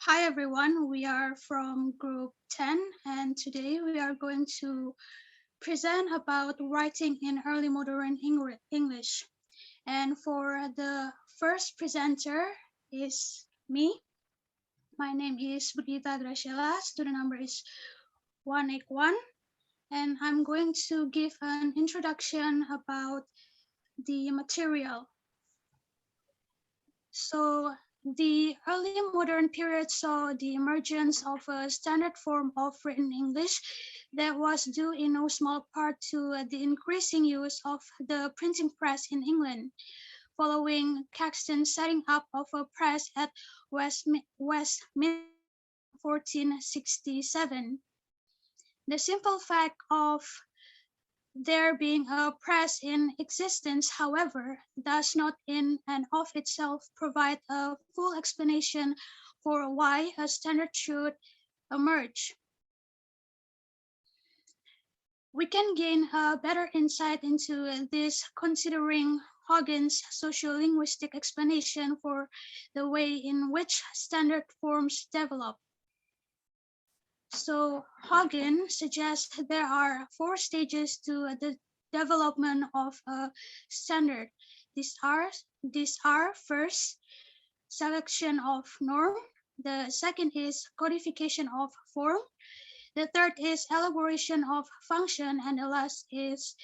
Hi everyone, we are from group 10 and today we are going to present about writing in early modern English. And for the first presenter is me. My name is Brigita Graciela, student number is 181, and I'm going to give an introduction about the material. So the early modern period saw the emergence of a standard form of written English that was due in no small part to the increasing use of the printing press in England, following Caxton's setting up of a press at Westminster in 1467. The simple fact of there being a press in existence, however, does not in and of itself provide a full explanation for why a standard should emerge. We can gain a better insight into this considering Huggins' sociolinguistic explanation for the way in which standard forms develop. So Hagen suggests there are four stages to the development of a standard. These are first selection of norm, the second is codification of form, the third is elaboration of function, and the last is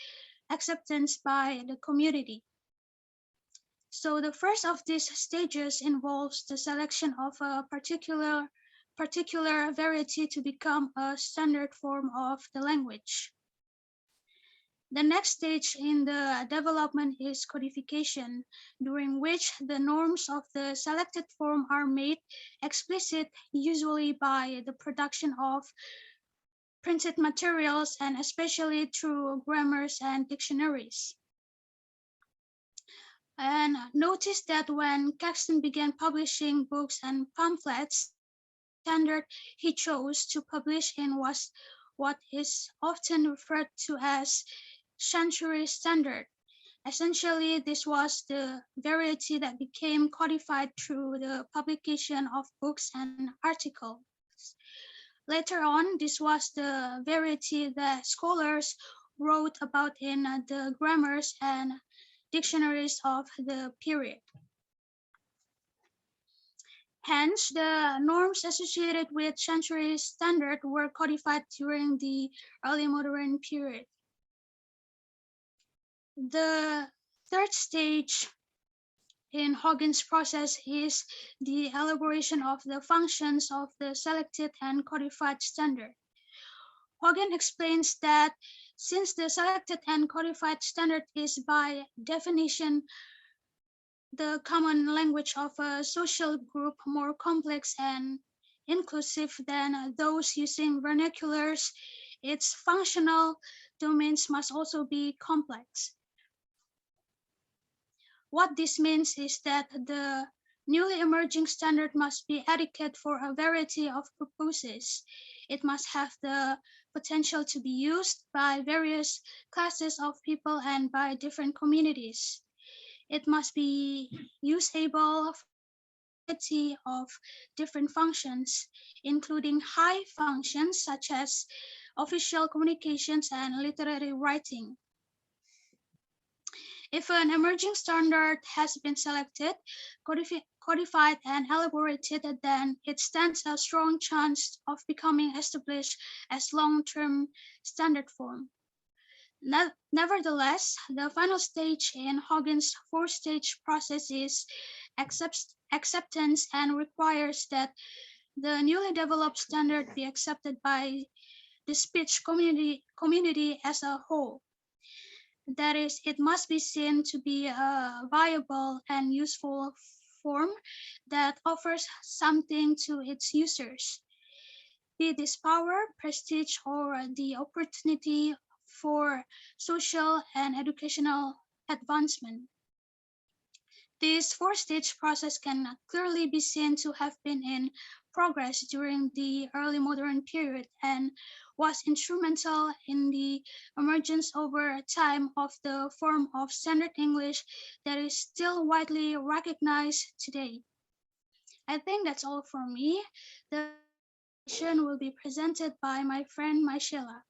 acceptance by the community. So the first of these stages involves the selection of a particular variety to become a standard form of the language. The next stage in the development is codification, during which the norms of the selected form are made explicit, usually by the production of printed materials and especially through grammars and dictionaries. And notice that when Caxton began publishing books and pamphlets, standard he chose to publish in was what is often referred to as century standard. Essentially, this was the variety that became codified through the publication of books and articles. Later on, this was the variety that scholars wrote about in the grammars and dictionaries of the period. Hence, the norms associated with century standard were codified during the early modern period. The third stage in Huggins' process is the elaboration of the functions of the selected and codified standard. Huggins explains that since the selected and codified standard is by definition the common language of a social group more complex and inclusive than those using vernaculars, its functional domains must also be complex. What this means is that the newly emerging standard must be adequate for a variety of purposes. It must have the potential to be used by various classes of people and by different communities. It must be usable for a variety of different functions, including high functions such as official communications and literary writing. If an emerging standard has been selected, codified, and elaborated, then it stands a strong chance of becoming established as long-term standard form. Nevertheless, the final stage in Huggins' four-stage process is acceptance and requires that the newly developed standard be accepted by the speech community as a whole. That is, it must be seen to be a viable and useful form that offers something to its users, be this power, prestige, or the opportunity for social and educational advancement. This four-stage process can clearly be seen to have been in progress during the early modern period and was instrumental in the emergence over time of the form of standard English that is still widely recognized today. I think that's all for me. The presentation will be presented by my friend Maychaella.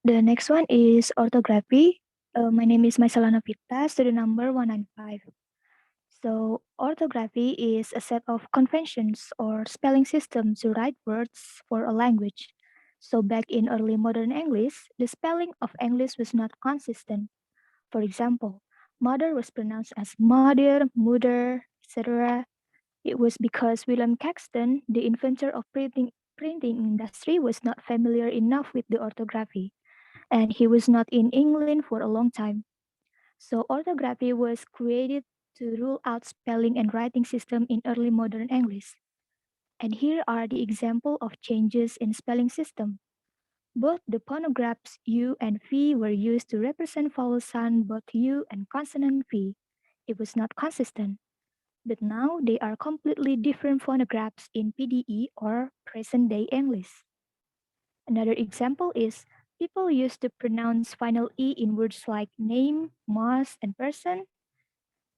The next one is orthography. My name is Maychaella Novita, student number 195. So, orthography is a set of conventions or spelling systems to write words for a language. So, back in early modern English, the spelling of English was not consistent. For example, mother was pronounced as mother, mother, etc. It was because William Caxton, the inventor of printing industry, was not familiar enough with the orthography, and he was not in England for a long time. So orthography was created to rule out spelling and writing system in early modern English. And here are the example of changes in spelling system. Both the phonographs U and V were used to represent vowel sound both U and consonant V. It was not consistent. But now they are completely different phonographs in PDE or present day English. Another example is people used to pronounce final E in words like name, must, and person.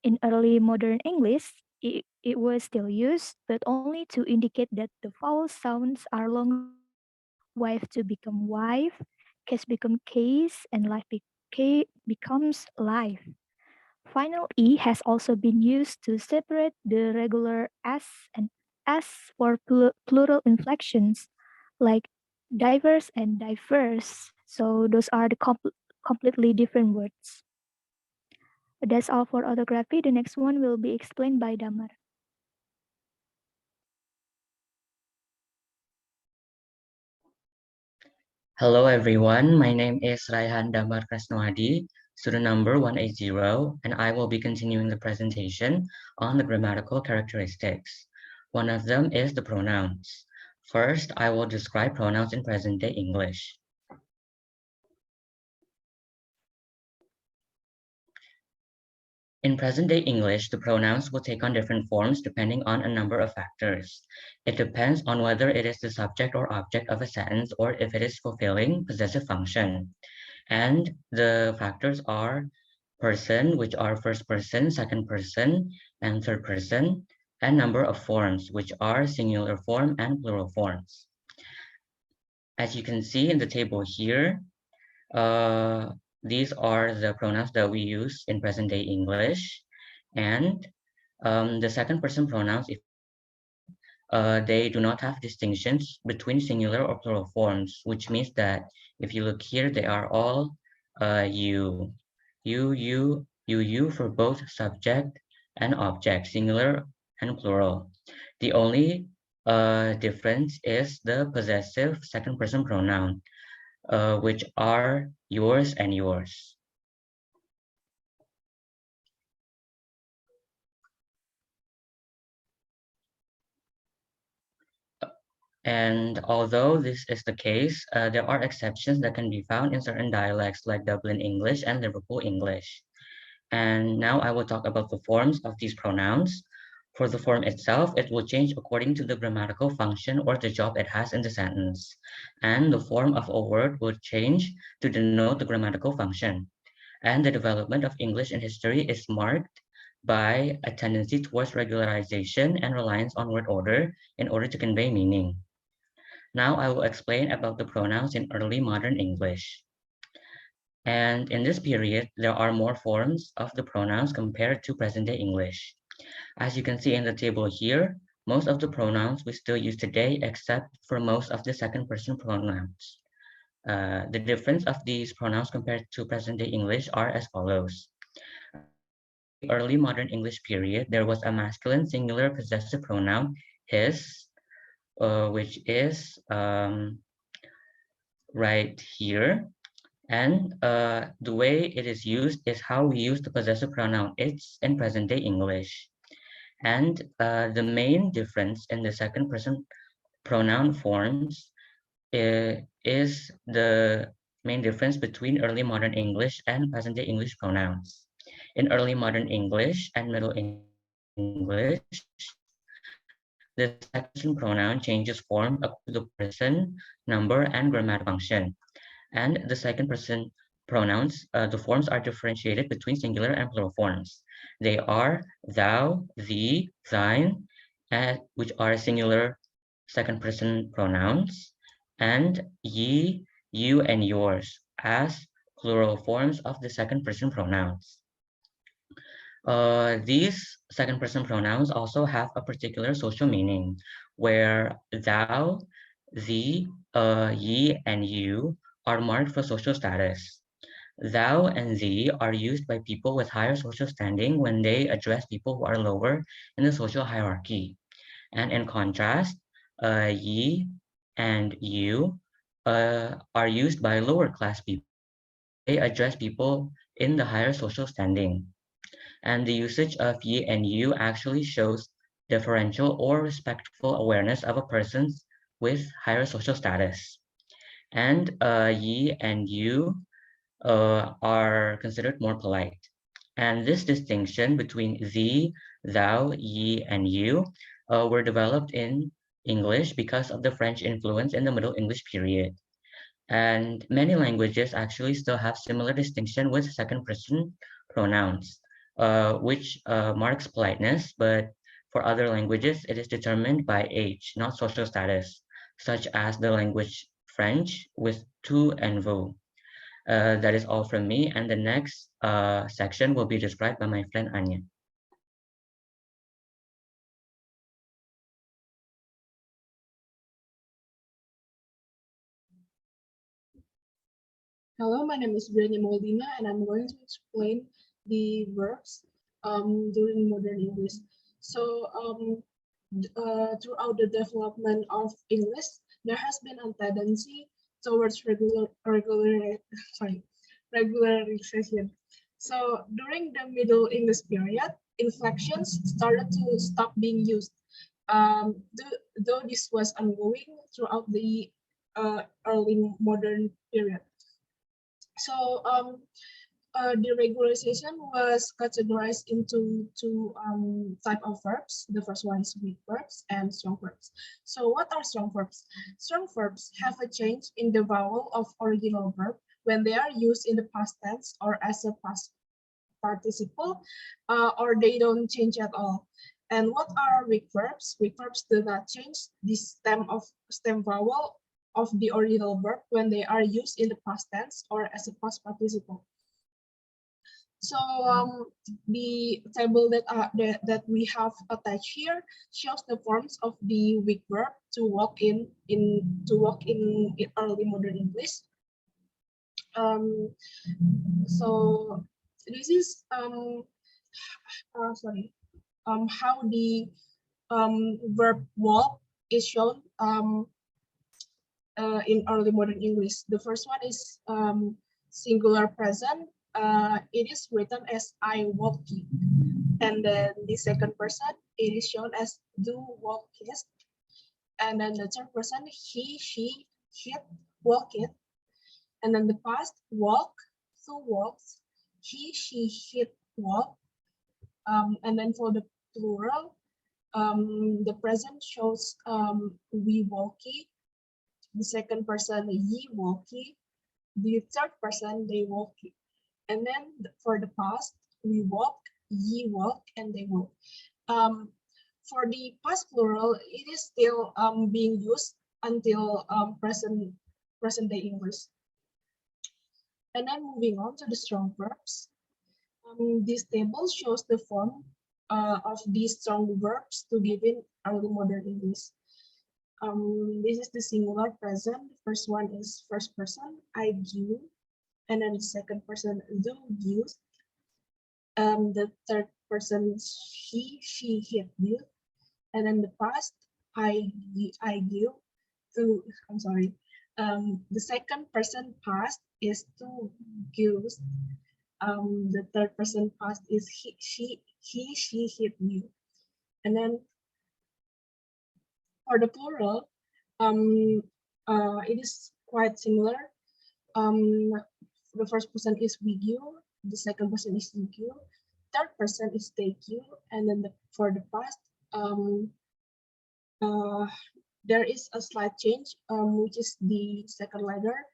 In early modern English, it was still used, but only to indicate that the vowel sounds are longer. Wife to become wife, case become case, and becomes life. Final E has also been used to separate the regular S and S for plural inflections, like diverse and diverse. So those are the completely different words. That's all for orthography. The next one will be explained by Damar. Hello everyone, my name is Raihan Damar Kresnoadhi, student number 180, and I will be continuing the presentation on the grammatical characteristics. One of them is the pronouns. First, I will describe pronouns in present-day English. In present-day English, the pronouns will take on different forms depending on a number of factors. It depends on whether it is the subject or object of a sentence or if it is fulfilling possessive function. And the factors are person, which are first person, second person, and third person, and number of forms, which are singular form and plural forms. As you can see in the table here, these are the pronouns that we use in present day English. And the second person pronouns, if you look here, they do not have distinctions between singular or plural forms, which means that if you look here, they are all you. You for both subject and object, singular and plural. The only difference is the possessive second person pronoun, which are yours and yours. And although this is the case, there are exceptions that can be found in certain dialects like Dublin English and Liverpool English. And now I will talk about the forms of these pronouns. For the form itself, it will change according to the grammatical function or the job it has in the sentence. And the form of a word will change to denote the grammatical function. And the development of English in history is marked by a tendency towards regularization and reliance on word order in order to convey meaning. Now I will explain about the pronouns in early modern English. And in this period, there are more forms of the pronouns compared to present-day English. As you can see in the table here, most of the pronouns we still use today except for most of the second-person pronouns. The difference of these pronouns compared to present-day English are as follows. During the early modern English period, there was a masculine singular possessive pronoun, his, which is right here. And the way it is used is how we use the possessive pronoun it's in present day English. And the main difference in the second person pronoun forms is the main difference between early modern English and present day English pronouns. In early modern English and Middle English, the second person pronoun changes form according to the person, number, and grammatical function. And the second person pronouns, the forms are differentiated between singular and plural forms. They are thou, thee, thine, which are singular second person pronouns, and ye, you, and yours as plural forms of the second person pronouns. These second person pronouns also have a particular social meaning, where thou, thee, ye, and you are marked for social status. Thou and thee are used by people with higher social standing when they address people who are lower in the social hierarchy. And in contrast, ye and you are used by lower class people when they address people in the higher social standing. And the usage of ye and you actually shows deferential or respectful awareness of a person with higher social status. And ye and you are considered more polite. And this distinction between thee, thou, ye, and you were developed in English because of the French influence in the Middle English period. And many languages actually still have similar distinction with second person pronouns, which marks politeness, but for other languages, it is determined by age, not social status, such as the language French with tu and vous. That is all from me, and the next section will be described by my friend Anya. Hello, my name is Brianya Maulidyna, and I'm going to explain the verbs during modern English. So, throughout the development of English, there has been a tendency towards regularization. So, during the Middle English period, inflections started to stop being used. Though this was ongoing throughout the early modern period. So the regularization was categorized into two type of verbs. The first one is weak verbs and strong verbs. So what are strong verbs? Strong verbs have a change in the vowel of original verb when they are used in the past tense or as a past participle, or they don't change at all. And what are weak verbs? Weak verbs do not change the stem vowel of the original verb when they are used in the past tense or as a past participle. So the table that we have attached here shows the forms of the weak verb to walk in early modern English. So this is how the verb walk is shown in early modern English. The first one is singular present. It is written as I walkie. And then the second person, it is shown as do walkest. And then the third person, he, she, hit, walk it. And then the past, walk, so walks, he, she, hit, walk. And then for the plural, the present shows we walkie. The second person, ye walkie. The third person, they walkie. And then for the past, we walk, ye walk, and they walk. For the past plural, it is still being used until present day English. And then moving on to the strong verbs. This table shows the form of these strong verbs to give in early modern English. This is the singular present. The first one is first person, I give, and then the second person, do use. The third person, he, she, hit, you, and then the past, I give. To, I'm sorry. The second person past is to use. The third person past is he, she, hit, you, and then for the plural, it is quite similar. The first person is with you, the second person is with you, third person is take you, and then for the past, there is a slight change, which is the second letter.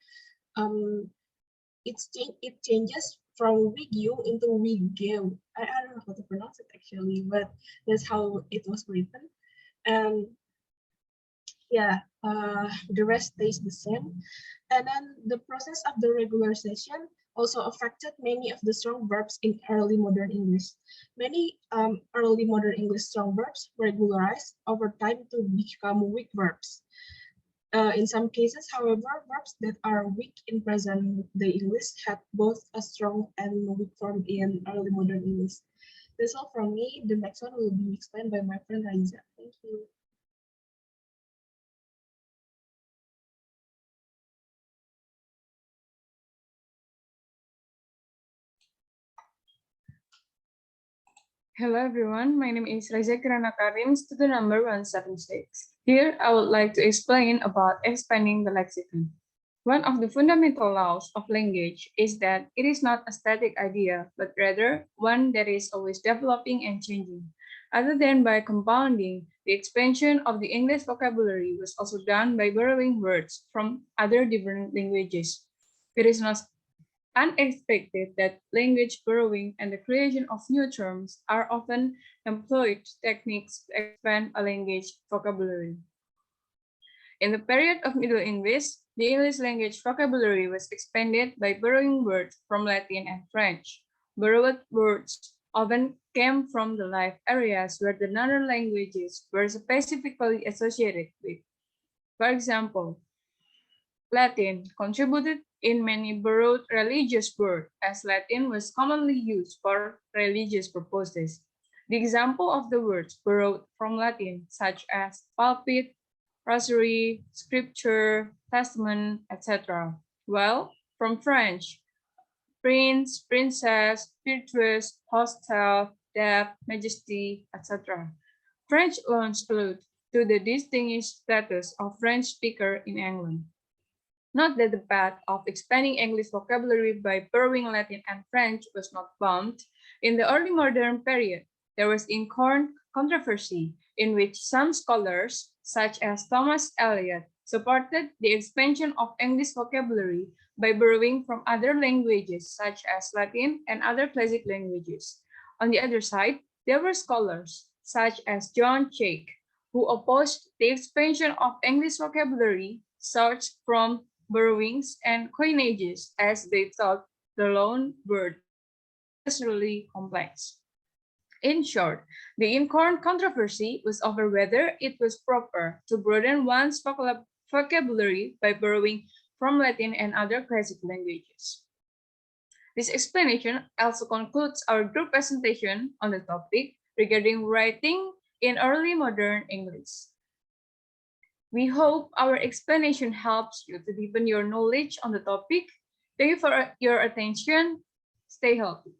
it changes from wigyu into wigyu. I don't know how to pronounce it actually, but that's how it was written. And yeah, the rest stays the same. And then the process of the regularization also affected many of the strong verbs in early modern English. Many early modern English strong verbs regularized over time to become weak verbs. In some cases, however, verbs that are weak in present-day English had both a strong and weak form in early modern English. That's all from me. The next one will be explained by my friend Raiza. Thank you. Hello everyone, my name is Raiza Karim, student number 176. Here I would like to explain about expanding the lexicon. One of the fundamental laws of language is that it is not a static idea, but rather one that is always developing and changing. Other than by compounding, the expansion of the English vocabulary was also done by borrowing words from other different languages. It is not unexpected that language borrowing and the creation of new terms are often employed techniques to expand a language vocabulary. In the period of Middle English, the English language vocabulary was expanded by borrowing words from Latin and French. Borrowed words often came from the life areas where the northern languages were specifically associated with. For example, Latin contributed in many borrowed religious words, as Latin was commonly used for religious purposes. The example of the words borrowed from Latin, such as pulpit, rosary, scripture, testament, etc. Well, from French, prince, princess, virtuous, hostile, debt, majesty, etc. French loans allude to the distinguished status of French speaker in England. Note that the path of expanding English vocabulary by borrowing Latin and French was not bound. In the early modern period, there was incorn controversy in which some scholars, such as Thomas Eliot, supported the expansion of English vocabulary by borrowing from other languages, such as Latin and other classic languages. On the other side, there were scholars, such as John Chake, who opposed the expansion of English vocabulary sourced from borrowings and coinages, as they thought the loan word unnecessarily complex. In short, the Incorn controversy was over whether it was proper to broaden one's vocabulary by borrowing from Latin and other classic languages. This explanation also concludes our group presentation on the topic regarding writing in early modern English. We hope our explanation helps you to deepen your knowledge on the topic. Thank you for your attention. Stay healthy.